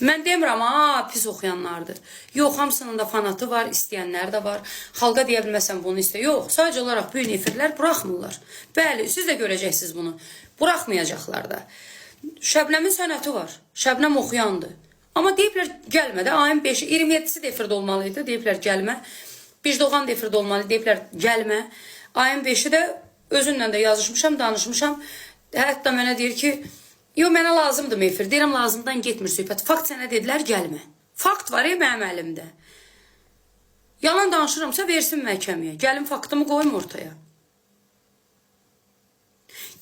Mən demirəm, pis oxuyanlardır. Yox, hamısının da fanatı var, istəyənlər də var. Xalqa deyə bilməsən bunu istə. Yox, sadəcə olaraq bu nefirlər buraxmırlar. Bəli, siz də görəcəksiniz bunu. Buraxmayacaqlar da. Şəbnəmin sənəti var. Şəbnəm oxuyandır. Amma deyiblər gəlmə də, ayın 5-i, 27-si defirdə olmalıydı. Deyiblər gəlmə. Bicdoğan defirdə olmalı, deyiblər gəlmə. Ayın 5-i də özünlə də yazışmışam, danışmışam. Hətta mənə deyir ki, yo, mənə lazımdır efir. Deyirəm, lazımdan getmir söhbət. Fakt sənə dedilər, gəlmə. Fakt var mənim əlimdə. Yalan danışıramsa versin məhkəməyə. Gəlin faktımı qoyum ortaya.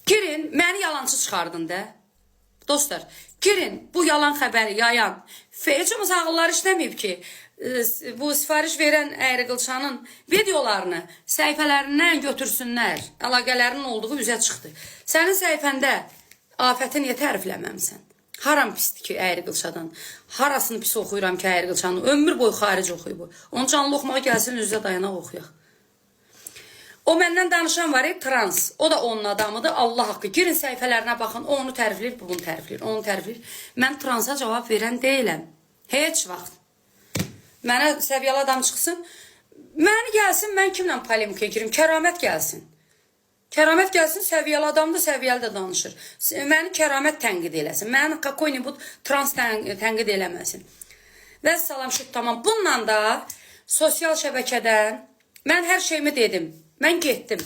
Girin, məni yalancı çıxardın da. Dostlar, girin, bu yalan xəbəri yayan. Heç olmasa ağıllar işləməyib ki, bu sifariş verən Əyri Qılçanın videolarını səhifələrindən götürsünlər. Əlaqələrinin olduğu üzə çıxdı. Sənin səhifəndə afəti niyə tərifləməmsən? Haram pisdir ki, Əyri Qılçadan. Harasını pis oxuyuram ki, Əyri Qılçanın. Ömür boyu xaric oxuyub bu. Onu canlı oxumağa gəlsin, üzə dayanaq oxuyaq. O məndən danışan var, trans. O da onun adamıdır, Allah haqqı. Girin səhifələrinə baxın, o onu tərifləyir, bu bunu tərifləyir, onu tərifləyir. Mən transa cavab verən deyiləm. Heç vaxt. Mənə səviyyəli adam çıxsın, məni gəlsin, mən kimlə polemikaya girim? Kəramət gəlsin. Kəramət gəlsin, səviyyəli adamdır, səviyyəli də danışır. Məni kəramət tənqid eləsin. Məni Kakoyni bu trans tənqid eləməsin. Və salam şut, tamam. Bununla da sosial şəbəkədən mən hər şeyimi dedim. Mən getdim.